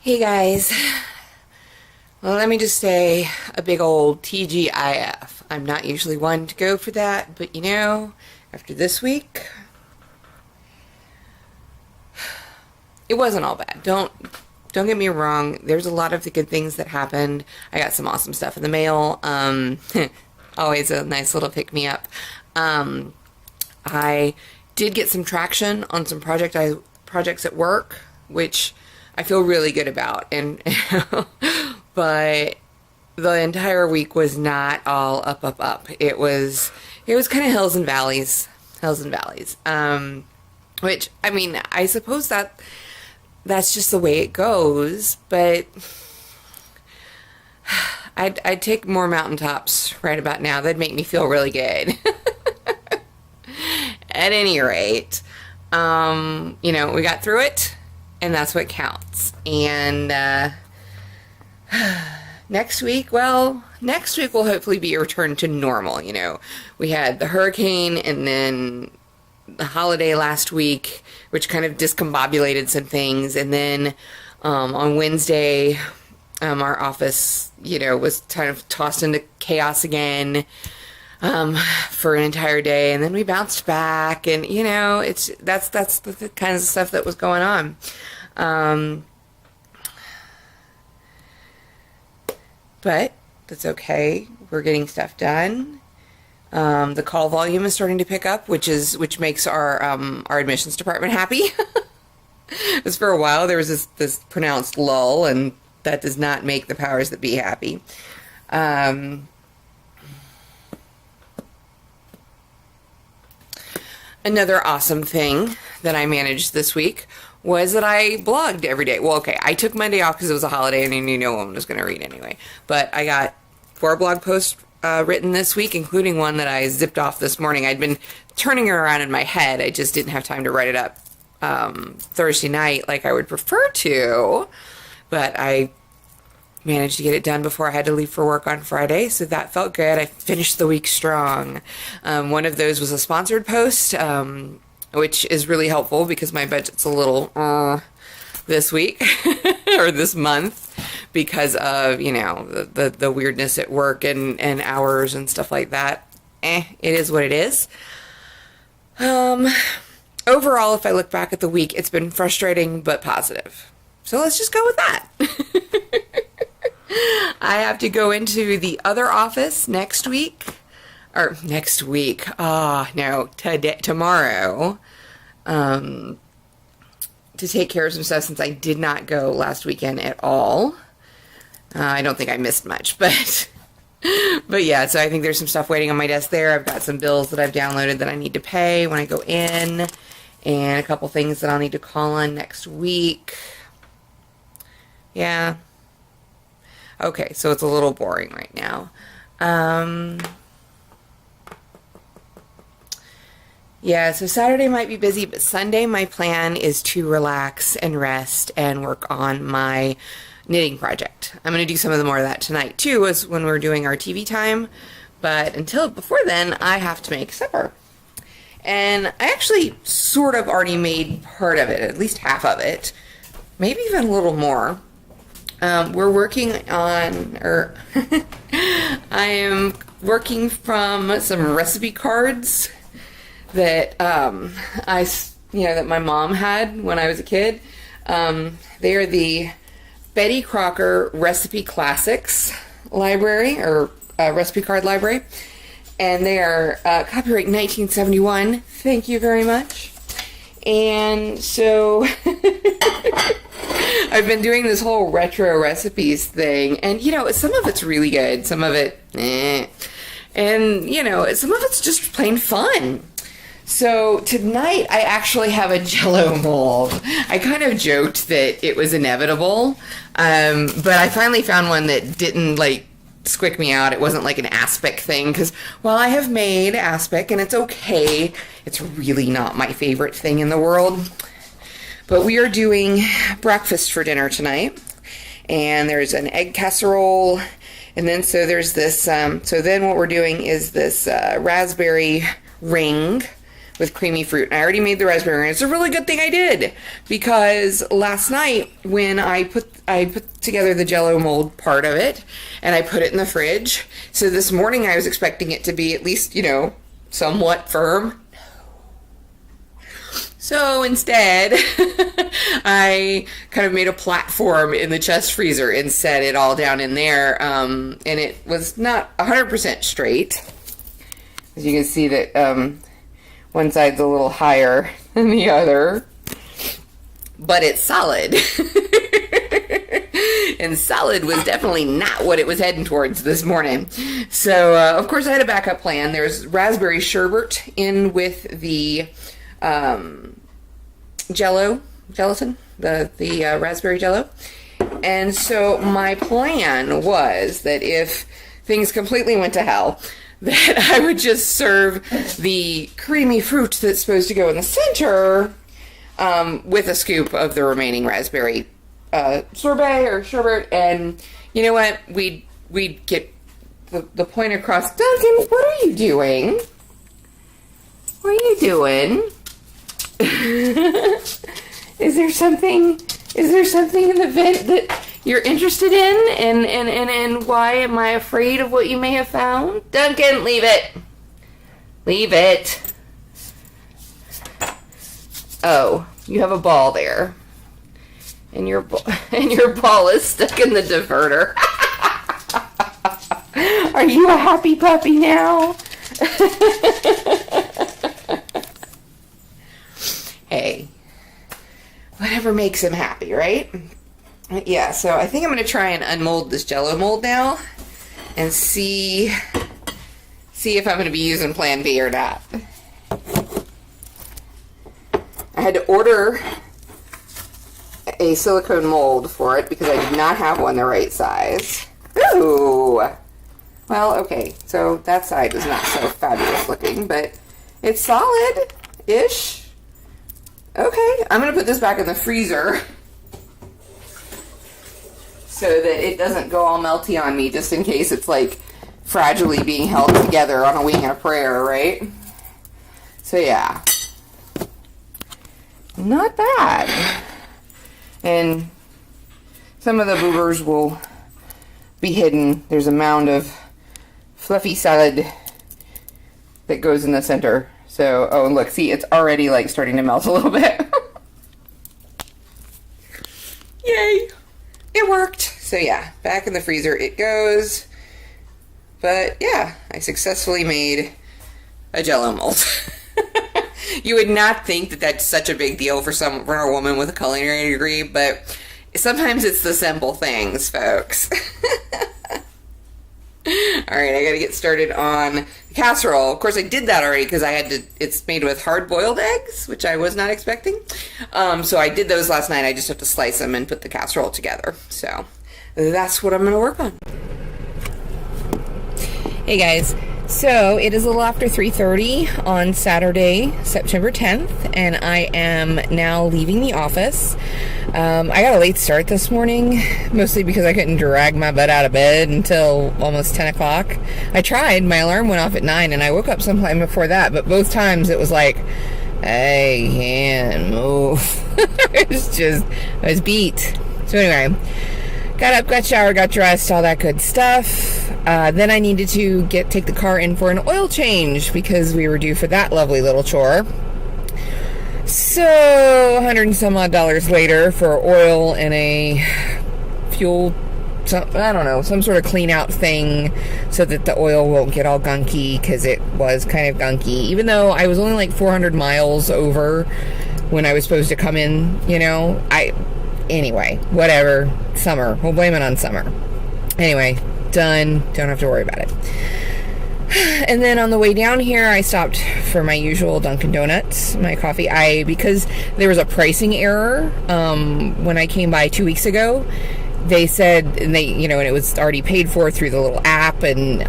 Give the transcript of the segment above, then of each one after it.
Hey guys, well, let me just say a big old TGIF. I'm not usually one to go for that, but after this week, it wasn't all bad. Don't get me wrong. There's a lot of the good things that happened. I got some awesome stuff in the mail. Always a nice little pick me up. I did get some traction on some projects at work, which I feel really good about, and but the entire week was not all up. It was kind of hills and valleys. Which, I mean, I suppose that's just the way it goes, but I'd take more mountaintops right about now. That'd make me feel really good. At any rate, we got through it. And that's what counts. And next week will hopefully be a return to normal. We had the hurricane and then the holiday last week, which kind of discombobulated some things. And then on Wednesday, our office, was kind of tossed into chaos again for an entire day. And then we bounced back, and that's the kinds of stuff that was going on. But that's okay. We're getting stuff done. The call volume is starting to pick up, which makes our admissions department happy. Because for a while there was this pronounced lull, and that does not make the powers that be happy. Another awesome thing that I managed this week was that I blogged every day. Well, okay, I took Monday off because it was a holiday and I knew no one was going to read anyway. But I got 4 blog posts written this week, including one that I zipped off this morning. I'd been turning it around in my head. I just didn't have time to write it up Thursday night like I would prefer to. But I managed to get it done before I had to leave for work on Friday, so that felt good. I finished the week strong. One of those was a sponsored post, which is really helpful because my budget's a little this week or this month because of the weirdness at work and hours and stuff like that. It is what it is. Overall, if I look back at the week, it's been frustrating but positive. So let's just go with that. I have to go into the other office next week. Tomorrow. To take care of some stuff since I did not go last weekend at all. I don't think I missed much, but yeah, so I think there's some stuff waiting on my desk there. I've got some bills that I've downloaded that I need to pay when I go in, and a couple things that I'll need to call on next week. Yeah. Okay, so it's a little boring right now. Yeah, so Saturday might be busy, but Sunday my plan is to relax and rest and work on my knitting project. I'm going to do some of the more of that tonight too, as when we're doing our TV time. But before then, I have to make supper. And I actually sort of already made part of it, at least half of it, maybe even a little more. We're working on, I am working from some recipe cards that that my mom had when I was a kid. They are the Betty Crocker Recipe Classics library, or recipe card library, and they are copyright 1971. Thank you very much. And so I've been doing this whole retro recipes thing, and some of it's really good, some of it and some of it's just plain fun. So tonight I actually have a Jell-O mold. I kind of joked that it was inevitable, but I finally found one that didn't squick me out. It wasn't like an aspic thing, because while I have made aspic and it's okay, it's really not my favorite thing in the world. But we are doing breakfast for dinner tonight, and there's an egg casserole, and then so there's this, so then what we're doing is this raspberry ring with creamy fruit. And I already made the raspberry, and it's a really good thing I did, because last night when I put together the Jell-O mold part of it, and I put it in the fridge. So this morning I was expecting it to be at least, somewhat firm. So instead, I kind of made a platform in the chest freezer and set it all down in there, and it was not 100% straight. As you can see that one side's a little higher than the other, but it's solid. And solid was definitely not what it was heading towards this morning. So, of course, I had a backup plan. There's raspberry sherbet in with the gelatin, the raspberry Jell-O. And so my plan was that if things completely went to hell, that I would just serve the creamy fruit that's supposed to go in the center with a scoop of the remaining raspberry sorbet or sherbet. And you know what? We'd get the point across. Duncan, what are you doing? What are you doing? Is there something in the vent that you're interested in? And why am I afraid of what you may have found? Duncan, leave it. Leave it. Oh, you have a ball there. And your ball is stuck in the diverter. Are you a happy puppy now? Hey, whatever makes him happy, right? Yeah, so I think I'm going to try and unmold this Jell-O mold now and see if I'm going to be using Plan B or not. I had to order a silicone mold for it because I did not have one the right size. Ooh! Well, okay, so that side is not so fabulous looking, but it's solid-ish. Okay, I'm going to put this back in the freezer so that it doesn't go all melty on me, just in case it's like fragilely being held together on a wing and a prayer, right? So yeah, not bad. And some of the boobers will be hidden. There's a mound of fluffy salad that goes in the center. So, oh, and look, see, it's already like starting to melt a little bit. Yay! It worked. So yeah, back in the freezer it goes. But yeah, I successfully made a Jell-O mold. You would not think that that's such a big deal for a woman with a culinary degree, but sometimes it's the simple things, folks. Alright, I gotta get started on the casserole. Of course, I did that already because it's made with hard-boiled eggs, which I was not expecting. So I did those last night. I just have to slice them and put the casserole together. So that's what I'm gonna work on. Hey guys, so it is a little after 3:30 on Saturday, September 10th, and I am now leaving the office. I got a late start this morning, mostly because I couldn't drag my butt out of bed until almost 10 o'clock. I tried, my alarm went off at 9, and I woke up sometime before that, but both times it was like, I can't move. I was beat. So anyway, got up, got showered, got dressed, all that good stuff. Then I needed to take the car in for an oil change because we were due for that lovely little chore. So, $100 and some odd later for oil and a fuel, some sort of clean out thing so that the oil won't get all gunky, because it was kind of gunky, even though I was only like 400 miles over when I was supposed to come in, anyway, whatever, summer, we'll blame it on summer. Anyway, done, don't have to worry about it. And then on the way down here, I stopped for my usual Dunkin' Donuts, my coffee. Because there was a pricing error when I came by 2 weeks ago. They said, and it was already paid for through the little app and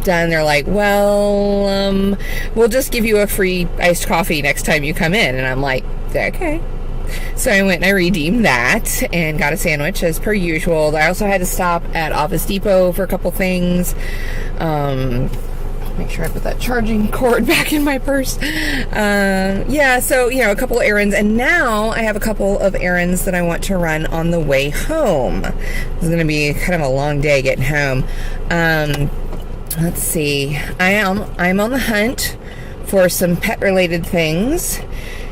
done. They're like, well, we'll just give you a free iced coffee next time you come in. And I'm like, okay. So I went and I redeemed that and got a sandwich as per usual. I also had to stop at Office Depot for a couple things. make sure I put that charging cord back in my purse. Yeah, so, you know, a couple of errands. And now I have a couple of errands that I want to run on the way home. It's going to be kind of a long day getting home. Let's see. I'm on the hunt for some pet-related things.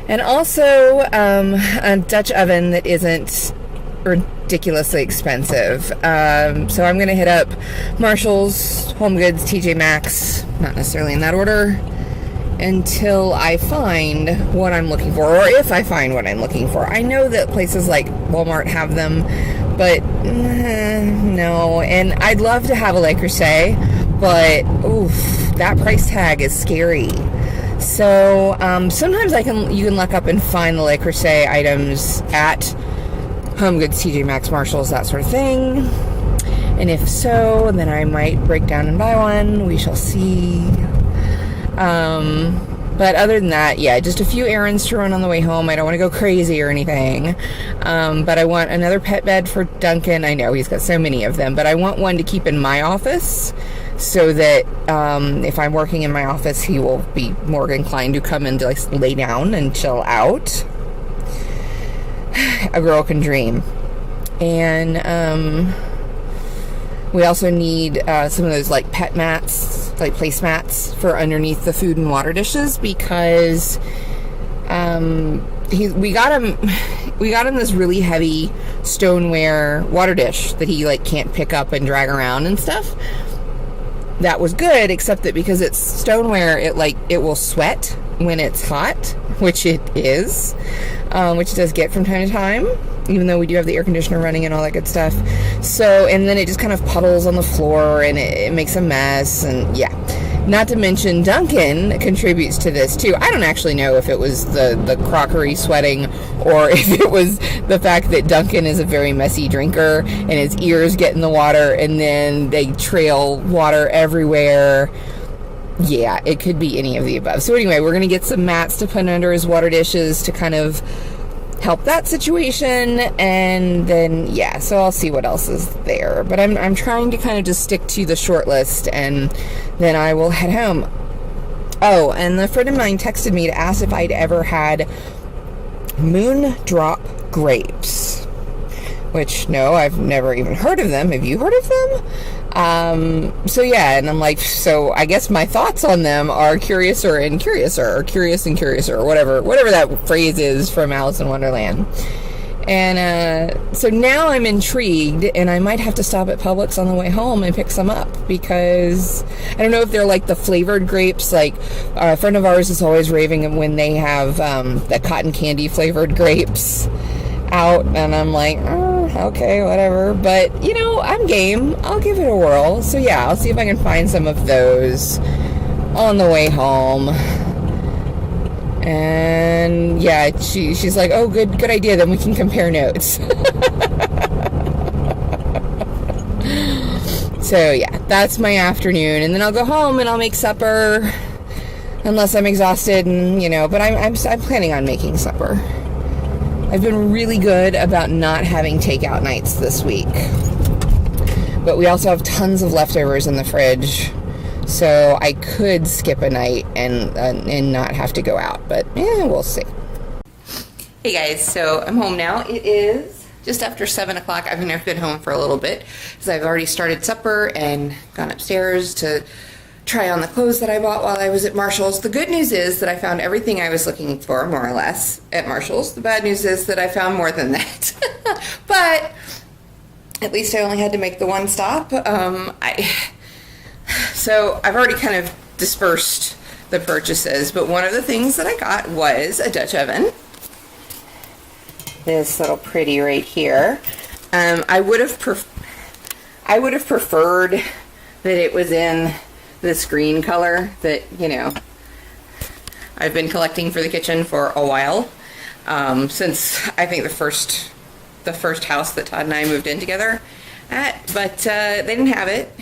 And also a Dutch oven that isn't ridiculously expensive. So I'm going to hit up Marshalls, Home Goods, TJ Maxx, not necessarily in that order, until I find what I'm looking for, or if I find what I'm looking for. I know that places like Walmart have them, but no. And I'd love to have a Le Creuset, but oof, that price tag is scary. So sometimes you can look up and find the Le Creuset items at Home Goods, TJ Maxx, Marshalls, that sort of thing. And if so, then I might break down and buy one. We shall see. But other than that, yeah, just a few errands to run on the way home. I don't want to go crazy or anything. But I want another pet bed for Duncan. I know he's got so many of them, but I want one to keep in my office so that if I'm working in my office, he will be more inclined to come and like lay down and chill out. A girl can dream. And we also need some of those like pet mats, like placemats for underneath the food and water dishes, because we got him this really heavy stoneware water dish that he like can't pick up and drag around and stuff. That was good, except that because it's stoneware, it will sweat when it's hot, which it is, which it does get from time to time, even though we do have the air conditioner running and all that good stuff. So, and then it just kind of puddles on the floor and it makes a mess, and yeah. Not to mention Duncan contributes to this too. I don't actually know if it was the crockery sweating or if it was the fact that Duncan is a very messy drinker and his ears get in the water and then they trail water everywhere. Yeah, it could be any of the above. So anyway, we're going to get some mats to put under his water dishes to kind of help that situation, and then yeah, so I'll see what else is there, but I'm trying to kind of just stick to the short list, and then I will head home. Oh, and a friend of mine texted me to ask if I'd ever had Moondrop grapes, which no, I've never even heard of them. Have you heard of them? So yeah, and I'm like, so I guess my thoughts on them are curiouser and curiouser, or curious and curiouser, or whatever that phrase is from Alice in Wonderland. And so now I'm intrigued, and I might have to stop at Publix on the way home and pick some up, because I don't know if they're like the flavored grapes. Like a friend of ours is always raving when they have the cotton candy flavored grapes out, and I'm like, okay, whatever, but you know, I'm game. I'll give it a whirl. So yeah, I'll see if I can find some of those on the way home. And yeah, she's like, oh, good idea, then we can compare notes. So yeah, that's my afternoon, and then I'll go home and I'll make supper, unless I'm exhausted, and you know, but I'm planning on making supper. I've been really good about not having takeout nights this week. But we also have tons of leftovers in the fridge, so I could skip a night and not have to go out. But we'll see. Hey guys, so I'm home now. It is just after 7 o'clock. I've been home for a little bit because I've already started supper and gone upstairs to try on the clothes that I bought while I was at Marshall's. The good news is that I found everything I was looking for, more or less, at Marshall's. The bad news is that I found more than that. But at least I only had to make the one stop. So I've already kind of dispersed the purchases, but one of the things that I got was a Dutch oven. This little pretty right here. I would have preferred that it was in this green color that, you know, I've been collecting for the kitchen for a while, since I think the first house that Todd and I moved in together at, but they didn't have it,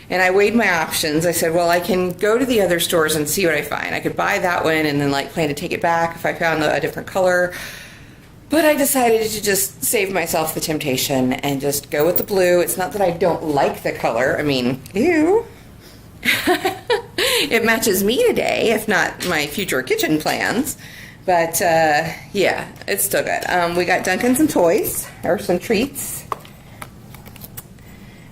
and I weighed my options. I said, well, I can go to the other stores and see what I find. I could buy that one and then like plan to take it back if I found a different color, but I decided to just save myself the temptation and just go with the blue. It's not that I don't like the color. I mean, ew. it matches me today, if not my future kitchen plans. But yeah, it's still good. We got Duncan some toys, or some treats.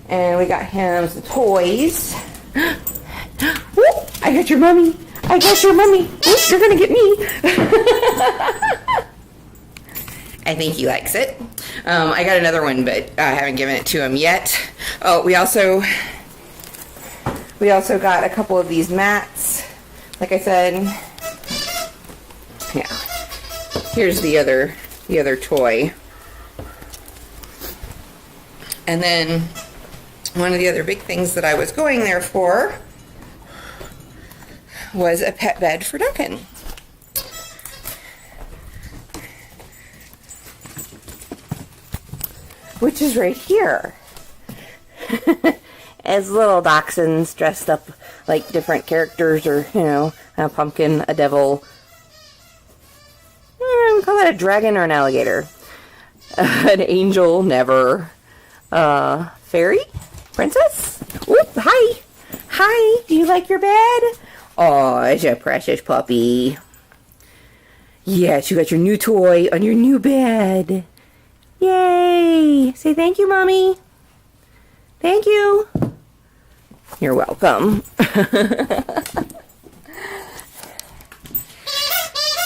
And we got him some toys. Whoop, I got your mummy. I got your mummy. Whoop, you're gonna get me. I think he likes it. I got another one, but I haven't given it to him yet. Oh, we also got a couple of these mats. Like I said, yeah. Here's the other toy. And then one of the other big things that I was going there for was a pet bed for Duncan. Which is right here. As little dachshunds dressed up like different characters, or, you know, a pumpkin, a devil. We call that a dragon or an alligator. An angel, never. Fairy? Princess? Oop, hi. Hi, do you like your bed? Oh, it's a precious puppy. Yes, you got your new toy on your new bed. Yay! Say thank you, Mommy. Thank you. You're welcome.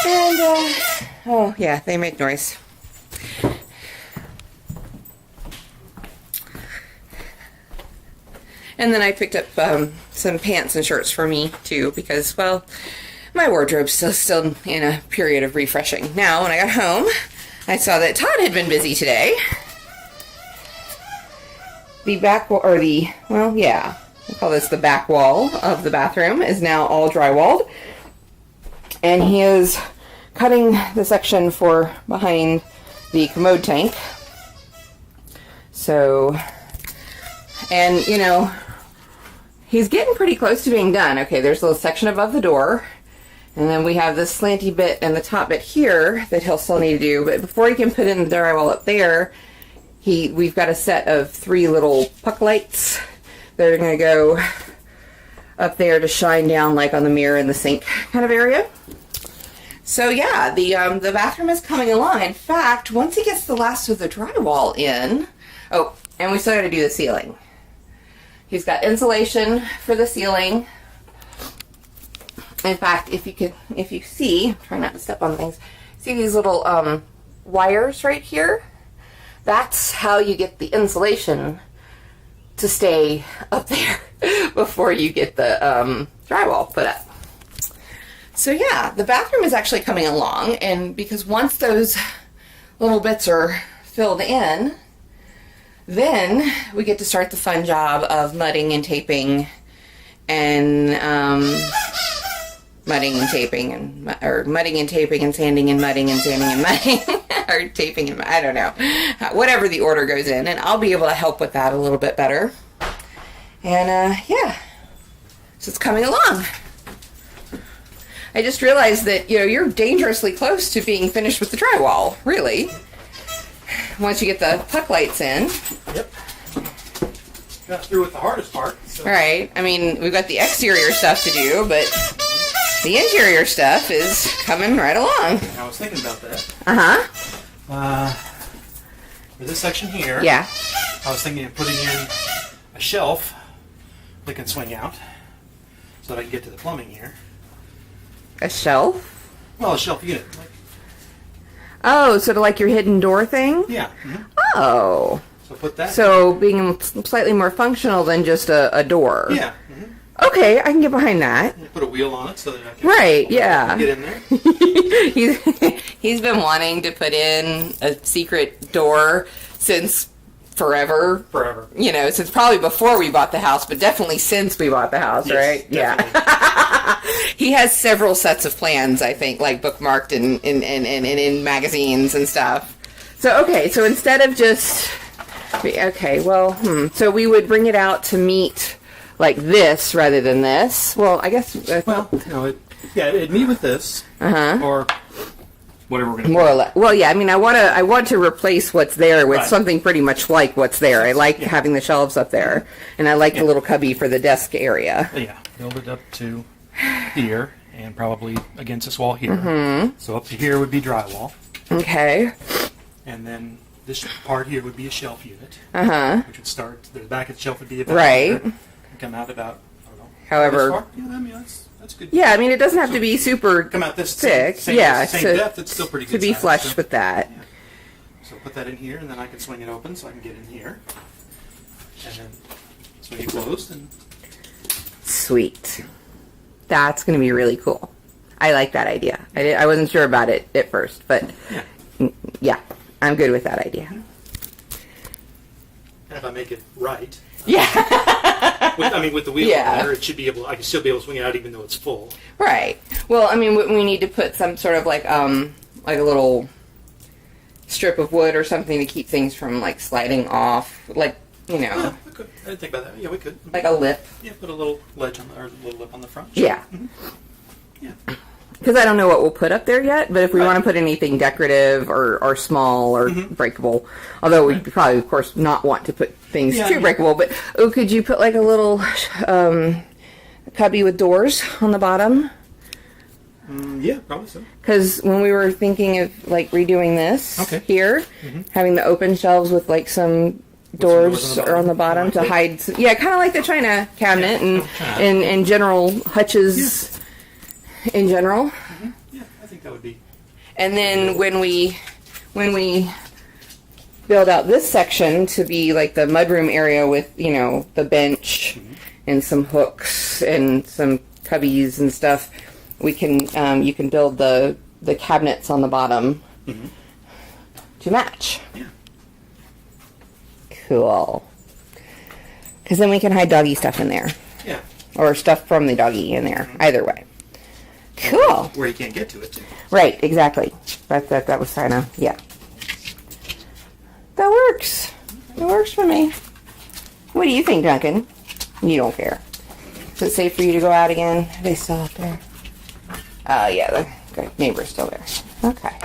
And, oh, yeah, they make noise. And then I picked up some pants and shirts for me, too, because, well, my wardrobe's still in a period of refreshing. Now, when I got home, I saw that Todd had been busy today. The back wall, or the, well, yeah, we call this the back wall of the bathroom, is now all drywalled. And he is cutting the section for behind the commode tank. So, and, you know, he's getting pretty close to being done. Okay, there's a little section above the door. And then we have this slanty bit and the top bit here that he'll still need to do. But before he can put in the drywall up there, we've got a set of 3 little puck lights that are going to go up there to shine down like on the mirror and the sink kind of area. So yeah, the bathroom is coming along. In fact, once he gets the last of the drywall in, oh, and we still got to do the ceiling. He's got insulation for the ceiling. In fact, if you see, try not to step on things, see these little wires right here? That's how you get the insulation to stay up there before you get the drywall put up. So yeah, the bathroom is actually coming along, and because once those little bits are filled in, then we get to start the fun job of mudding and taping and mudding and taping and, or mudding and taping and sanding and mudding and sanding and mudding or taping and, I don't know, whatever the order goes in, and I'll be able to help with that a little bit better. And yeah, so it's coming along. I just realized that, you know, you're dangerously close to being finished with the drywall, really, once you get the puck lights in. Yep. Got through with the hardest part. So. Right. I mean, we've got the exterior stuff to do, but the interior stuff is coming right along. I was thinking about that. Uh-huh. For this section here, yeah, I was thinking of putting in a shelf that can swing out so that I can get to the plumbing here. a shelf. Well, a shelf unit. Oh, sort of like your hidden door thing? Yeah. Mm-hmm. Oh. So put that. So being slightly more functional than just a door. Yeah. Mm-hmm. Okay, I can get behind that. Put a wheel on it so that I can Right, yeah. get in there. He's been wanting to put in a secret door since forever. Forever. You know, since probably before we bought the house, but definitely since we bought the house, Yes, right? definitely. Yeah. He has several sets of plans, I think, like bookmarked in magazines and stuff. So, okay, so instead of just... Okay, well, so we would bring it out to meet like this rather than this. Well, I guess... Well, no, it'd meet with this. Uh-huh. Or whatever we're going to More or less. Well, yeah. I mean, I want to replace what's there with Right. something pretty much like what's there. I like having the shelves up there, and I like the little cubby for the desk area. Yeah, build it up to here and probably against this wall here. So up to here would be drywall. Okay. And then this part here would be a shelf unit, which would start, the back of the shelf would be about Right. here, and come out about, I don't know. However- this far? Yeah, I mean, that's good. Yeah, I mean, it doesn't have to be super Come out this thick. same to, depth, it's still pretty good to be size, flush so- with that. Yeah. So put that in here, and then I can swing it open so I can get in here. And then swing it closed, and Sweet. That's going to be really cool. I like that idea. I wasn't sure about it at first, but yeah, I'm good with that idea. if I make it right, Yeah. with the wheel Yeah. there, it should be able. I can still be able to swing it out even though it's full. Right. Well, I mean, we need to put some sort of like a little strip of wood or something to keep things from like sliding off, like, you know, Yeah, we could. I didn't think about that. Yeah, we could. like a lip. Yeah, put a little ledge on or a little lip on the front. Yeah. Yeah. Because I don't know what we'll put up there yet, but if we Right. want to put anything decorative or small or breakable, although we'd probably, of course, not want to put things Yeah, too yeah. breakable, but could you put like a little cubby with doors on the bottom? Yeah, probably so. Because when we were thinking of like redoing this Okay. here, having the open shelves with like some doors doors on the on the bottom. bottom to hide, yeah, kind of like the China cabinet Yeah. and general hutches in general. Yeah, I think that would be. And then when we build out this section to be like the mudroom area with, you know, the bench and some hooks and some cubbies and stuff, we can you can build the cabinets on the bottom to match. Yeah. Cool. Because then we can hide doggy stuff in there, Yeah. or stuff from the doggy in there. Either way. Cool. Where you can't get to it too. Right, exactly. That was kind of, yeah. That works. It works for me. What do you think, Duncan? You don't care. Is it safe for you to go out again? Are they still out there? Oh, yeah, the neighbor's still there. Okay.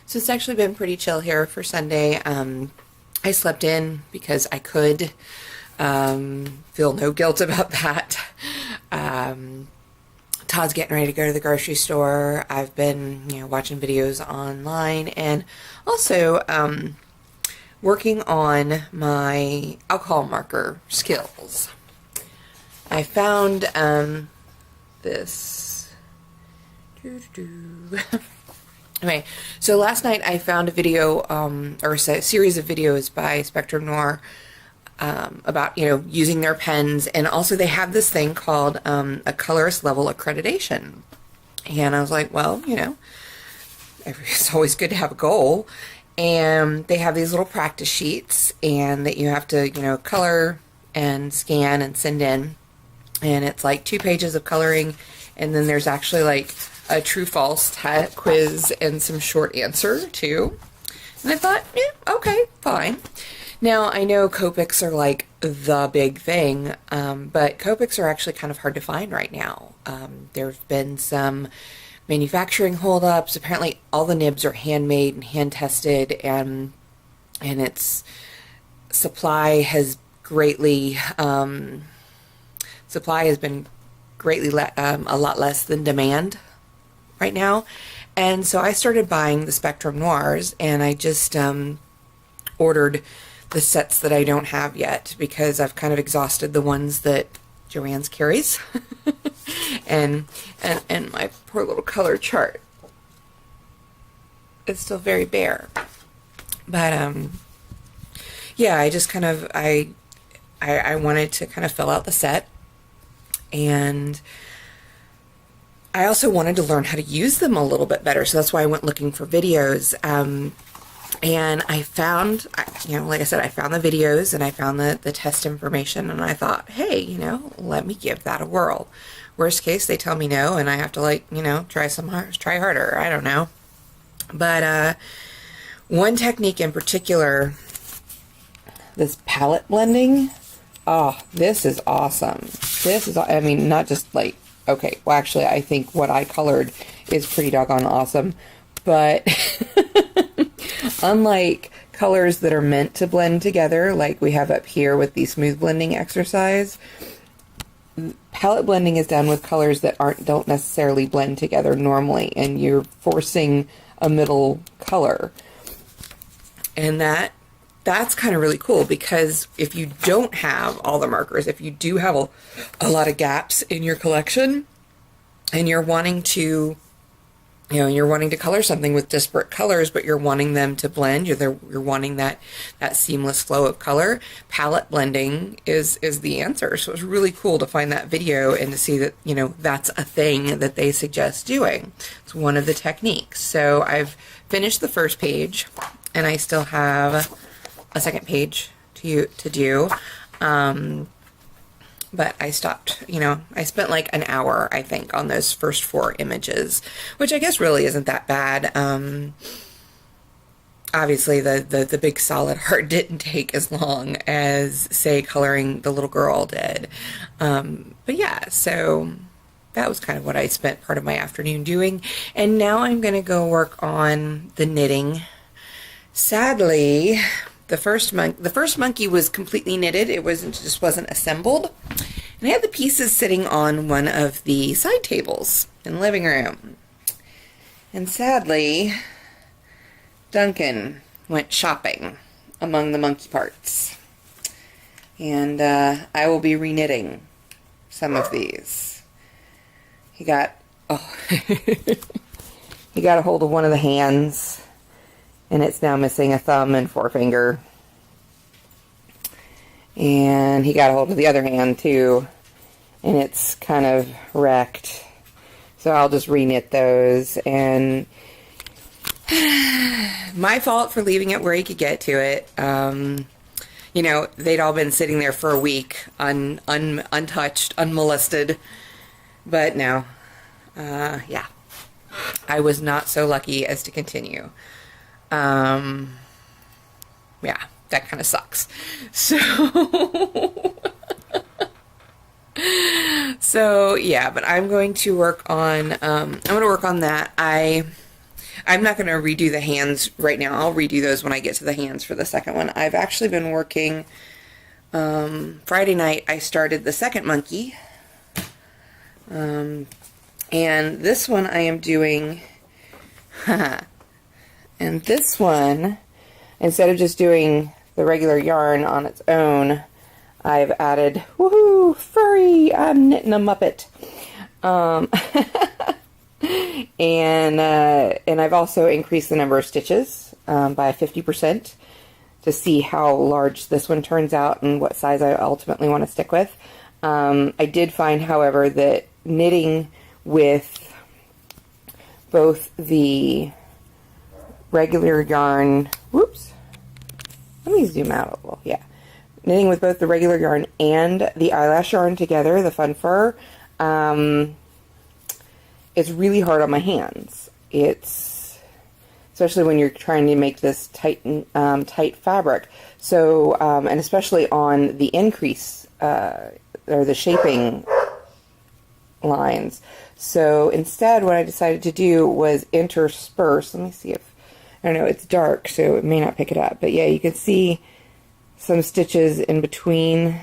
So it's actually been pretty chill here for Sunday. I slept in because I could. Feel no guilt about that. Todd's getting ready to go to the grocery store. I've been, watching videos online and also working on my alcohol marker skills. I found this. Okay, so last night I found a video, or a series of videos by Spectrum Noir about, using their pens, and also they have this thing called a colorist level accreditation. And I was like, well, it's always good to have a goal. And they have these little practice sheets, and that you have to, color and scan and send in. And it's like 2 pages of coloring, and then there's actually like a true-false quiz and some short answer too. And I thought, okay, fine. Now, I know Copics are like the big thing, but Copics are actually kind of hard to find right now. There have been some manufacturing holdups. Apparently, all the nibs are handmade and hand-tested, and its supply has greatly... supply has been greatly a lot less than demand right now. And so I started buying the Spectrum Noirs, and I just ordered the sets that I don't have yet because I've kind of exhausted the ones that Joann's carries. and my poor little color chart is still very bare. But yeah, I just kind of I wanted to kind of fill out the set, and I also wanted to learn how to use them a little bit better, so that's why I went looking for videos. And I found, like I said, I found the videos and I found the test information, and I thought, hey, let me give that a whirl. Worst case, they tell me no, and I have to try harder. I don't know. But one technique in particular, this palette blending. Oh, this is awesome. This is, not just like okay, well actually I think what I colored is pretty doggone awesome, but unlike colors that are meant to blend together, like we have up here with the smooth blending exercise, palette blending is done with colors that don't necessarily blend together normally, and you're forcing a middle color. And that's kind of really cool, because if you don't have all the markers, if you do have a lot of gaps in your collection, and you're wanting to, you're wanting to color something with disparate colors, but you're wanting them to blend, you're wanting that seamless flow of color, palette blending is the answer. So it's really cool to find that video and to see that, that's a thing that they suggest doing. It's one of the techniques. So I've finished the first page, and I still have a second page to do. But I stopped, I spent like an hour, I think, on those first 4 images, which I guess really isn't that bad. Obviously, the big solid heart didn't take as long as, say, coloring the little girl did. But yeah, so that was kind of what I spent part of my afternoon doing. And now I'm going to go work on the knitting. Sadly, the first monkey was completely knitted. It just wasn't assembled. And I had the pieces sitting on one of the side tables in the living room. And sadly, Duncan went shopping among the monkey parts. And I will be reknitting some of these. He got he got a hold of one of the hands, and it's now missing a thumb and forefinger. And he got a hold of the other hand too, and it's kind of wrecked. So I'll just reknit those, and my fault for leaving it where he could get to it. They'd all been sitting there for a week, untouched, unmolested. But no, yeah, I was not so lucky as to continue. Yeah, that kind of sucks. So yeah, but I'm going to work on, that. I'm not going to redo the hands right now. I'll redo those when I get to the hands for the second one. I've actually been working, Friday night I started the second monkey. And this one I am doing, and this one, instead of just doing the regular yarn on its own, I've added, woohoo, furry, I'm knitting a Muppet. And I've also increased the number of stitches by 50% to see how large this one turns out and what size I ultimately want to stick with. I did find, however, that knitting with both the regular yarn, whoops, let me zoom out a little, yeah. Knitting with both the regular yarn and the eyelash yarn together, the Fun Fur, it's really hard on my hands. It's, especially when you're trying to make this tight fabric. So, and especially on the increase, or the shaping lines. So instead what I decided to do was intersperse. Let me see if, I don't know, it's dark so it may not pick it up, but yeah, you can see some stitches in between.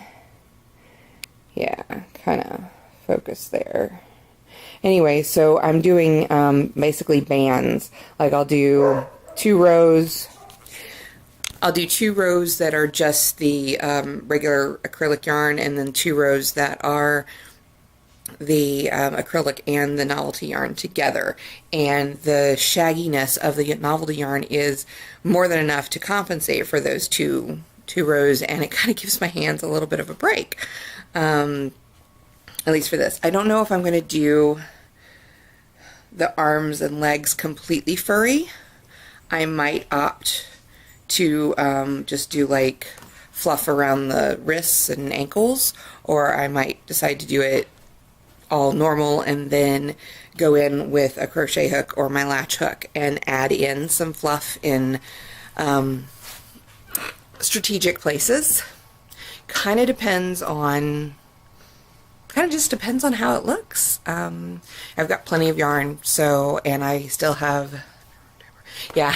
Yeah, kind of focus there. Anyway, so I'm doing basically bands. Like I'll do 2 rows. I'll do 2 rows that are just the regular acrylic yarn, and then 2 rows that are the acrylic and the novelty yarn together. And the shagginess of the novelty yarn is more than enough to compensate for those two rows, and it kind of gives my hands a little bit of a break. At least for this. I don't know if I'm going to do the arms and legs completely furry. I might opt to just do like fluff around the wrists and ankles, or I might decide to do it all normal and then go in with a crochet hook or my latch hook and add in some fluff in strategic places. Kind of depends on kind of just depends on how it looks. I've got plenty of yarn, and I still have, yeah,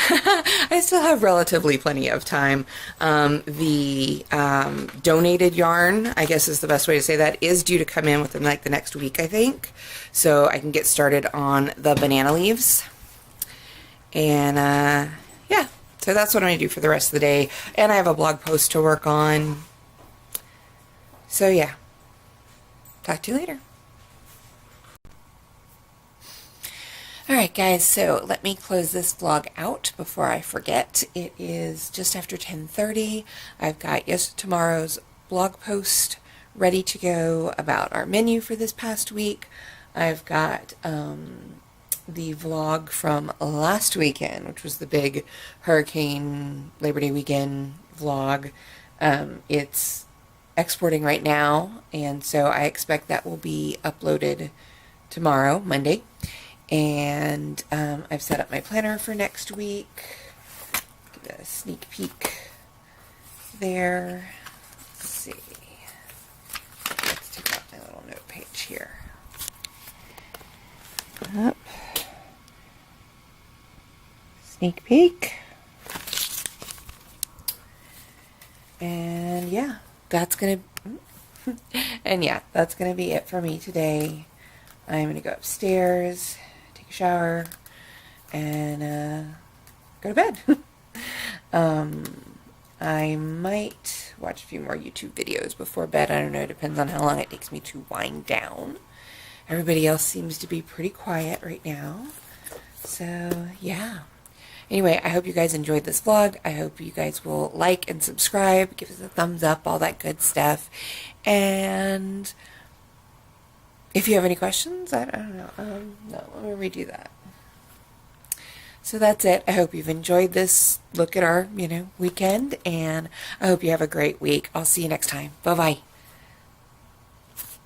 I still have relatively plenty of time. The donated yarn, I guess is the best way to say that, is due to come in within like the next week, I think. So I can get started on the banana leaves. And yeah, so that's what I'm going to do for the rest of the day. And I have a blog post to work on. So yeah, talk to you later. Alright guys, so let me close this vlog out before I forget. It is just after 10:30. I've got tomorrow's blog post ready to go about our menu for this past week. I've got the vlog from last weekend, which was the big Hurricane Labor Day weekend vlog. It's exporting right now, and so I expect that will be uploaded tomorrow, Monday. And I've set up my planner for next week. Get a sneak peek there. Let's see. Let's take out my little note page here. Up. Sneak peek. And yeah, that's gonna that's gonna be it for me today. I'm gonna go upstairs, take a shower, and go to bed. I might watch a few more YouTube videos before bed. I don't know, it depends on how long it takes me to wind down. Everybody else seems to be pretty quiet right now. So yeah. Anyway, I hope you guys enjoyed this vlog. I hope you guys will like and subscribe, give us a thumbs up, all that good stuff. And if you have any questions, I don't know. No, let me redo that. So that's it. I hope you've enjoyed this look at our, weekend, and I hope you have a great week. I'll see you next time. Bye-bye.